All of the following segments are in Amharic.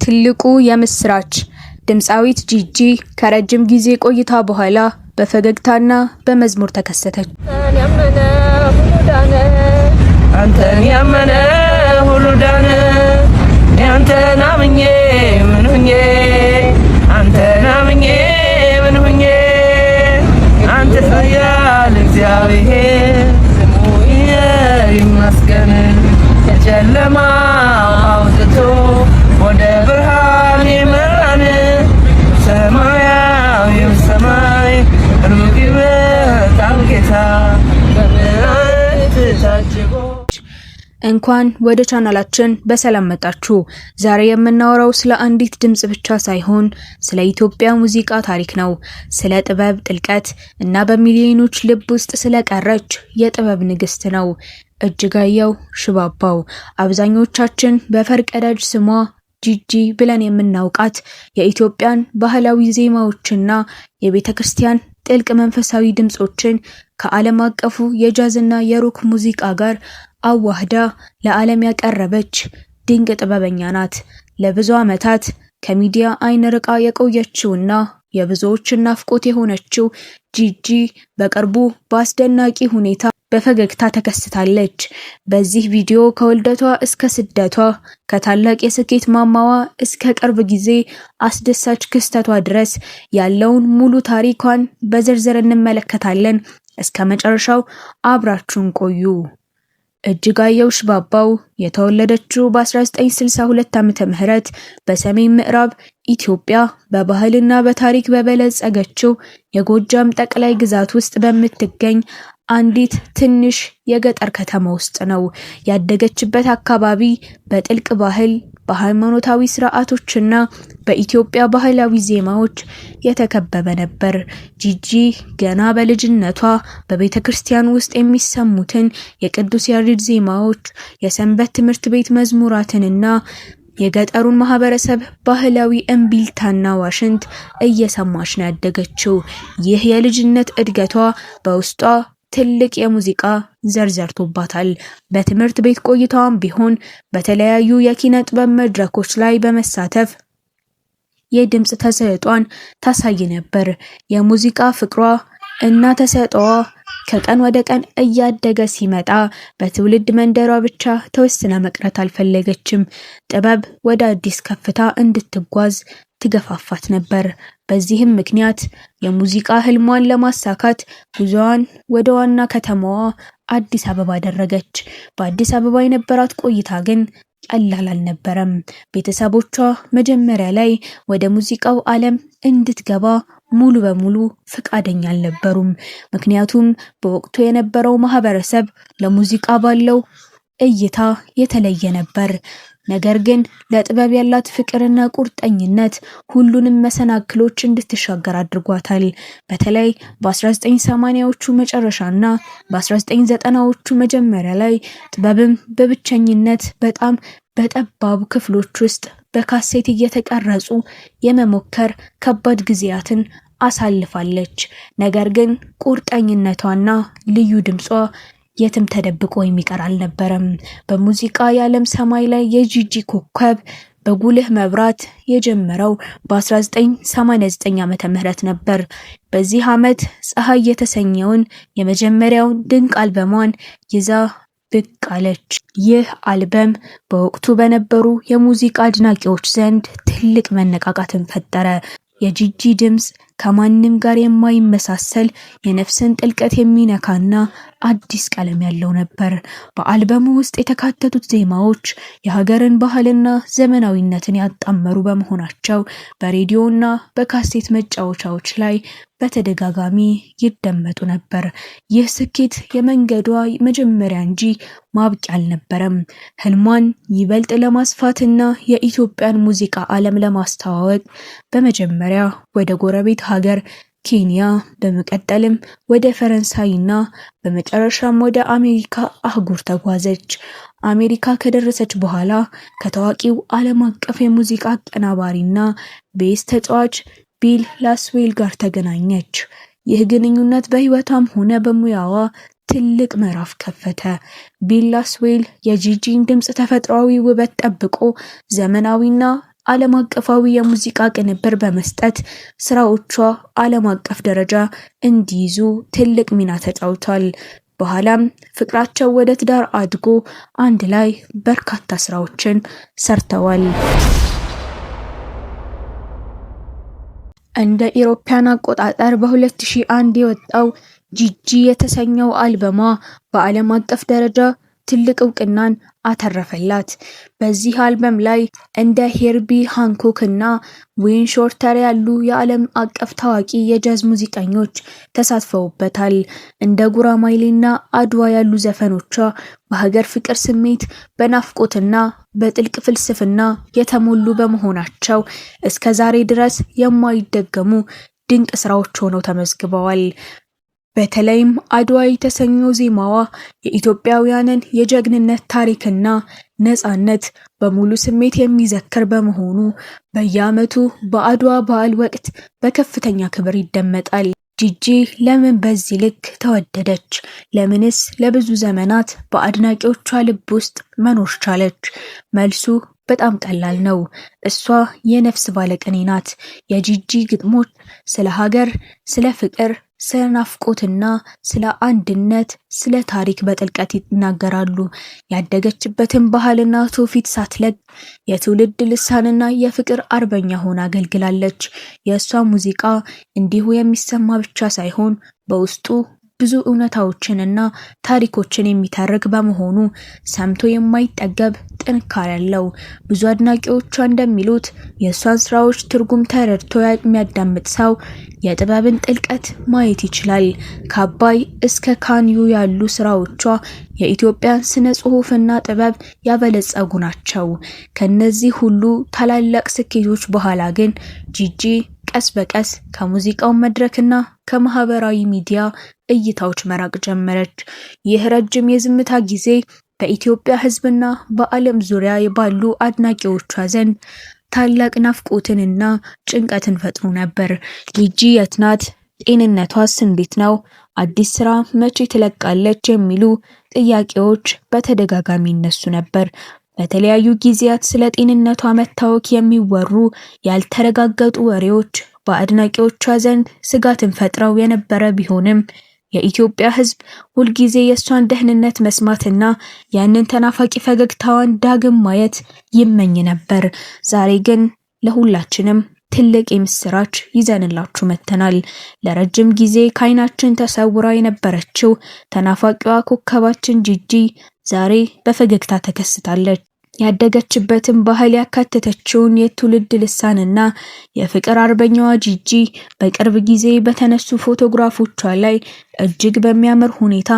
ትልቁ የምስራች ድምጻዊት ጂጂ ከረጅም ጊዜ ቆይታ በኋላ በፈገግታና በመዝሙር ተከሰተች። አንተን ያመነ ሁሉ ዳነ አንተን አምኜ ምን ሆኜ አንተን አምኜ ምን ሆኜ አንተ ኃያል እግዚአብሔር ስሙ ይመስገን ከጨለማ አውጥቶ ወደ ብርሃን የመራን ሰማያዊው ሰማይ ሩቅ ይመጣል ጌታ በምሕረት ታጅቦ። እንኳን ወደ ቻናላችን በሰላም መጣችሁ። ዛሬ የምናወራው ስለ አንዲት ድምጽ ብቻ ሳይሆን ስለ ኢትዮጵያ ሙዚቃ ታሪክ ነው። ስለ ጥበብ ጥልቀት እና በሚሊዮኖች ልብ ውስጥ ስለቀረች የጥበብ ንግስት ነው። እጅጋየሁ ሽባባው። አብዛኞቻችን በፈርቀዳጅ ስሟ ጂጂ ብለን የምናውቃት የኢትዮጵያን ባህላዊ ዜማዎችና የቤተክርስቲያን ጥልቅ መንፈሳዊ ድምጾችን ከዓለም አቀፉ የጃዝና የሮክ ሙዚቃ ጋር አዋህዳ ለዓለም ያቀረበች ድንቅ ጥበበኛ ናት። ለብዙ ዓመታት ከሚዲያ አይን ርቃ የቆየችውና የብዙዎች ናፍቆት የሆነችው ጂጂ በቅርቡ በአስደናቂ ሁኔታ በፈገግታ ተከስታለች። በዚህ ቪዲዮ ከወልደቷ እስከ ስደቷ፣ ከታላቅ የስኬት ማማዋ እስከ ቅርብ ጊዜ አስደሳች ክስተቷ ድረስ ያለውን ሙሉ ታሪኳን በዝርዝር እንመለከታለን። እስከ መጨረሻው አብራችሁን ቆዩ። እጅጋየሁ ሽባባው የተወለደችው በ1962 ዓመተ ምህረት በሰሜን ምዕራብ ኢትዮጵያ በባህልና በታሪክ በበለጸገችው የጎጃም ጠቅላይ ግዛት ውስጥ በምትገኝ አንዲት ትንሽ የገጠር ከተማ ውስጥ ነው። ያደገችበት አካባቢ በጥልቅ ባህል፣ በሃይማኖታዊ ስርዓቶችና በኢትዮጵያ ባህላዊ ዜማዎች የተከበበ ነበር። ጂጂ ገና በልጅነቷ በቤተክርስቲያን ውስጥ የሚሰሙትን የቅዱስ ያሬድ ዜማዎች፣ የሰንበት ትምህርት ቤት መዝሙራትንና የገጠሩን ማህበረሰብ ባህላዊ እምቢልታና ዋሽንት እየሰማች ነው ያደገችው። ይህ የልጅነት እድገቷ በውስጧ ትልቅ የሙዚቃ ዘርዘርቶባታል። በትምህርት ቤት ቆይታዋም ቢሆን በተለያዩ የኪነ ጥበብ መድረኮች ላይ በመሳተፍ የድምጽ ተሰጥኦን ታሳይ ነበር። የሙዚቃ ፍቅሯ እና ተሰጥኦዋ ከቀን ወደ ቀን እያደገ ሲመጣ በትውልድ መንደሯ ብቻ ተወስና መቅረት አልፈለገችም። ጥበብ ወደ አዲስ ከፍታ እንድትጓዝ ትገፋፋት ነበር። በዚህም ምክንያት የሙዚቃ ህልሟን ለማሳካት ጉዞዋን ወደ ዋና ከተማዋ አዲስ አበባ አደረገች። በአዲስ አበባ የነበራት ቆይታ ግን ቀላል አልነበረም። ቤተሰቦቿ መጀመሪያ ላይ ወደ ሙዚቃው ዓለም እንድትገባ ሙሉ በሙሉ ፈቃደኛ አልነበሩም። ምክንያቱም በወቅቱ የነበረው ማህበረሰብ ለሙዚቃ ባለው እይታ የተለየ ነበር። ነገር ግን ለጥበብ ያላት ፍቅርና ቁርጠኝነት ሁሉንም መሰናክሎች እንድትሻገር አድርጓታል። በተለይ በ1980ዎቹ መጨረሻና በ1990ዎቹ መጀመሪያ ላይ ጥበብም በብቸኝነት በጣም በጠባቡ ክፍሎች ውስጥ በካሴት እየተቀረጹ የመሞከር ከባድ ጊዜያትን አሳልፋለች። ነገር ግን ቁርጠኝነቷና ልዩ ድምጿ የትም ተደብቆ የሚቀር አልነበረም። በሙዚቃ የዓለም ሰማይ ላይ የጂጂ ኮከብ በጉልህ መብራት የጀመረው በ1989 ዓመተ ምህረት ነበር። በዚህ ዓመት ፀሐይ የተሰኘውን የመጀመሪያውን ድንቅ አልበሟን ይዛ ብቅ አለች። ይህ አልበም በወቅቱ በነበሩ የሙዚቃ አድናቂዎች ዘንድ ትልቅ መነቃቃትን ፈጠረ። የጂጂ ድምጽ ከማንም ጋር የማይመሳሰል የነፍስን ጥልቀት የሚነካና አዲስ ቀለም ያለው ነበር። በአልበሙ ውስጥ የተካተቱት ዜማዎች የሀገርን ባህልና ዘመናዊነትን ያጣመሩ በመሆናቸው በሬዲዮና በካሴት መጫወቻዎች ላይ በተደጋጋሚ ይደመጡ ነበር። ይህ ስኬት የመንገዷ መጀመሪያ እንጂ ማብቂያ አልነበረም። ህልሟን ይበልጥ ለማስፋትና የኢትዮጵያን ሙዚቃ ዓለም ለማስተዋወቅ በመጀመሪያ ወደ ጎረቤት ሀገር ኬንያ፣ በመቀጠልም ወደ ፈረንሳይና በመጨረሻም ወደ አሜሪካ አህጉር ተጓዘች። አሜሪካ ከደረሰች በኋላ ከታዋቂው ዓለም አቀፍ የሙዚቃ አቀናባሪና ቤዝ ተጫዋች ቢል ላስዌል ጋር ተገናኘች። ይህ ግንኙነት በህይወቷም ሆነ በሙያዋ ትልቅ ምዕራፍ ከፈተ። ቢል ላስዌል የጂጂን ድምጽ ተፈጥሯዊ ውበት ጠብቆ ዘመናዊና ዓለም አቀፋዊ የሙዚቃ ቅንብር በመስጠት ስራዎቿ ዓለም አቀፍ ደረጃ እንዲይዙ ትልቅ ሚና ተጫውቷል። በኋላም ፍቅራቸው ወደ ትዳር አድጎ አንድ ላይ በርካታ ስራዎችን ሰርተዋል። እንደ ኢሮፒያን አቆጣጠር በ2001 የወጣው ጂጂ የተሰኘው አልበሟ በዓለም አቀፍ ደረጃ ትልቅ እውቅናን አተረፈላት። በዚህ አልበም ላይ እንደ ሄርቢ ሃንኮክ እና ዌይን ሾርተር ያሉ የዓለም አቀፍ ታዋቂ የጃዝ ሙዚቀኞች ተሳትፈውበታል። እንደ ጉራማይሌና አድዋ ያሉ ዘፈኖቿ በሀገር ፍቅር ስሜት፣ በናፍቆትና በጥልቅ ፍልስፍና የተሞሉ በመሆናቸው እስከ ዛሬ ድረስ የማይደገሙ ድንቅ ስራዎች ሆነው ተመዝግበዋል። በተለይም አድዋ የተሰኘው ዜማዋ የኢትዮጵያውያንን የጀግንነት ታሪክና ነጻነት በሙሉ ስሜት የሚዘክር በመሆኑ በየዓመቱ በአድዋ በዓል ወቅት በከፍተኛ ክብር ይደመጣል። ጂጂ ለምን በዚህ ልክ ተወደደች? ለምንስ ለብዙ ዘመናት በአድናቂዎቿ ልብ ውስጥ መኖር ቻለች? መልሱ በጣም ቀላል ነው። እሷ የነፍስ ባለቅኔ ናት። የጂጂ ግጥሞች ስለ ሀገር፣ ስለ ፍቅር፣ ስለ ናፍቆትና ስለ አንድነት፣ ስለ ታሪክ በጥልቀት ይናገራሉ። ያደገችበትን ባህልና ትውፊት ሳትለቅ የትውልድ ልሳንና የፍቅር አርበኛ ሆና አገልግላለች። የእሷ ሙዚቃ እንዲሁ የሚሰማ ብቻ ሳይሆን በውስጡ ብዙ እውነታዎችንና ታሪኮችን የሚተርክ በመሆኑ ሰምቶ የማይጠገብ ጥንካሬ አለው። ብዙ አድናቂዎቿ እንደሚሉት የእሷን ስራዎች ትርጉም ተረድቶ የሚያዳምጥ ሰው የጥበብን ጥልቀት ማየት ይችላል። ከአባይ እስከ ካንዩ ያሉ ስራዎቿ የኢትዮጵያን ስነ ጽሑፍና ጥበብ ያበለጸጉ ናቸው። ከነዚህ ሁሉ ታላላቅ ስኬቶች በኋላ ግን ጂጂ ቀስ በቀስ ከሙዚቃው መድረክና ከማህበራዊ ሚዲያ እይታዎች መራቅ ጀመረች። ይህ ረጅም የዝምታ ጊዜ በኢትዮጵያ ሕዝብና በዓለም ዙሪያ ባሉ አድናቂዎቿ ዘንድ ታላቅ ናፍቆትንና ጭንቀትን ፈጥሮ ነበር። ጂጂ የት ናት? ጤንነቷስ እንዴት ነው? አዲስ ስራ መቼ ትለቃለች? የሚሉ ጥያቄዎች በተደጋጋሚ ይነሱ ነበር። በተለያዩ ጊዜያት ስለ ጤንነቷ መታወክ የሚወሩ ያልተረጋገጡ ወሬዎች በአድናቂዎቿ ዘንድ ስጋትን ፈጥረው የነበረ ቢሆንም የኢትዮጵያ ሕዝብ ሁልጊዜ የእሷን ደህንነት መስማትና ያንን ተናፋቂ ፈገግታዋን ዳግም ማየት ይመኝ ነበር። ዛሬ ግን ለሁላችንም ትልቅ የምስራች ይዘንላችሁ መተናል። ለረጅም ጊዜ ከዓይናችን ተሰውራ የነበረችው ተናፋቂዋ ኮከባችን ጂጂ ዛሬ በፈገግታ ተከስታለች። ያደገችበትን ባህል ያካተተችውን የትውልድ ልሳንና የፍቅር አርበኛዋ ጂጂ በቅርብ ጊዜ በተነሱ ፎቶግራፎቿ ላይ እጅግ በሚያምር ሁኔታ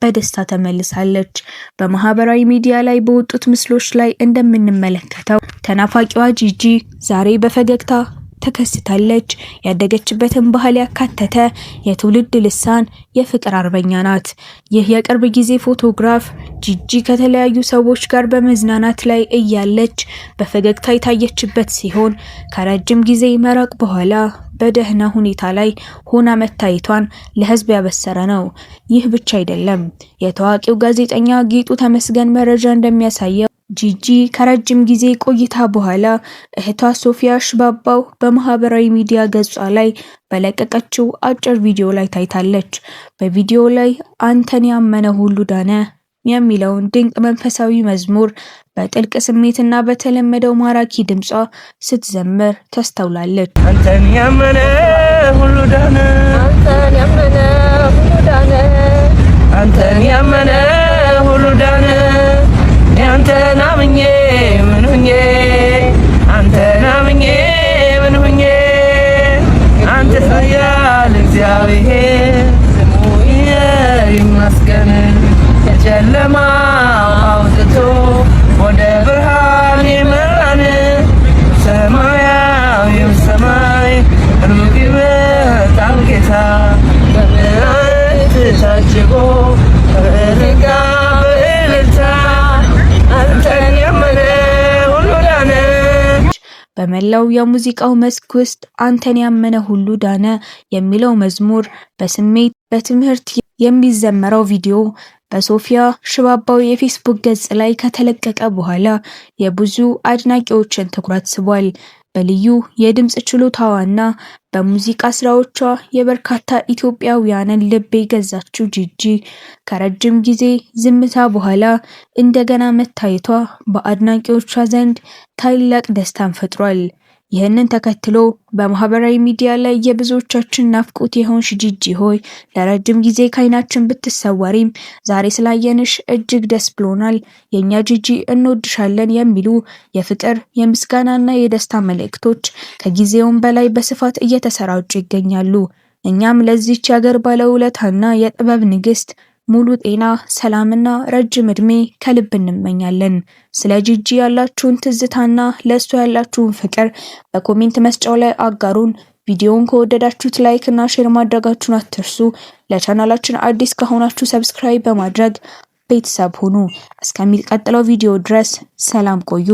በደስታ ተመልሳለች። በማህበራዊ ሚዲያ ላይ በወጡት ምስሎች ላይ እንደምንመለከተው ተናፋቂዋ ጂጂ ዛሬ በፈገግታ ተከስታለች። ያደገችበትን ባህል ያካተተ የትውልድ ልሳን የፍቅር አርበኛ ናት። ይህ የቅርብ ጊዜ ፎቶግራፍ ጂጂ ከተለያዩ ሰዎች ጋር በመዝናናት ላይ እያለች በፈገግታ የታየችበት ሲሆን ከረጅም ጊዜ መራቅ በኋላ በደህና ሁኔታ ላይ ሆና መታየቷን ለሕዝብ ያበሰረ ነው። ይህ ብቻ አይደለም። የታዋቂው ጋዜጠኛ ጌጡ ተመስገን መረጃ እንደሚያሳየው ጂጂ ከረጅም ጊዜ ቆይታ በኋላ እህቷ ሶፊያ ሽባባው በማህበራዊ ሚዲያ ገጿ ላይ በለቀቀችው አጭር ቪዲዮ ላይ ታይታለች። በቪዲዮ ላይ አንተን ያመነ ሁሉ ዳነ የሚለውን ድንቅ መንፈሳዊ መዝሙር በጥልቅ ስሜትና በተለመደው ማራኪ ድምጿ ስትዘምር ተስተውላለች። አንተን ያመነ ሁሉ ዳነ፣ አንተን ያመነ ሁሉ ዳነ፣ አንተን ያመነ ሁሉ ዳነ። አንተን አምኜ ምን ሁኜ፣ አንተን አምኜ ምን ሁኜ፣ አንተ ኃያል እግዚአብሔር ስሙ ይመስገን። ከጨለማ አውጥቶ ወደ ብርሃን የመራን ሰማያዊው ሰማይ ሩቅ ይመጣል ጌታ በምሕረት ታጅቦ በእልልታ በእልልታ አንተን ያመነ ሁሉ ዳነ። በመላው የሙዚቃው መስክ ውስጥ አንተን ያመነ ሁሉ ዳነ የሚለው መዝሙር በስሜት በትምህርት የሚዘመረው ቪዲዮ በሶፊያ ሽባባው የፌስቡክ ገጽ ላይ ከተለቀቀ በኋላ የብዙ አድናቂዎችን ትኩረት ስቧል። በልዩ የድምጽ ችሎታዋና በሙዚቃ ስራዎቿ የበርካታ ኢትዮጵያውያንን ልብ የገዛችው ጂጂ ከረጅም ጊዜ ዝምታ በኋላ እንደገና መታየቷ በአድናቂዎቿ ዘንድ ታላቅ ደስታን ፈጥሯል። ይህንን ተከትሎ በማህበራዊ ሚዲያ ላይ የብዙዎቻችን ናፍቆት የሆንሽ ጂጂ ሆይ ለረጅም ጊዜ ከዓይናችን ብትሰወሪም ዛሬ ስላየንሽ እጅግ ደስ ብሎናል፣ የኛ ጂጂ እንወድሻለን የሚሉ የፍቅር የምስጋናና የደስታ መልእክቶች ከጊዜውም በላይ በስፋት እየተሰራጩ ይገኛሉ። እኛም ለዚህች ሀገር ባለውለታና የጥበብ ንግስት ሙሉ ጤና፣ ሰላምና ረጅም እድሜ ከልብ እንመኛለን። ስለ ጂጂ ያላችሁን ትዝታና ለእሷ ያላችሁን ፍቅር በኮሜንት መስጫው ላይ አጋሩን። ቪዲዮውን ከወደዳችሁት ላይክ እና ሼር ማድረጋችሁን አትርሱ። ለቻናላችን አዲስ ከሆናችሁ ሰብስክራይብ በማድረግ ቤተሰብ ሁኑ። እስከሚቀጥለው ቪዲዮ ድረስ ሰላም ቆዩ።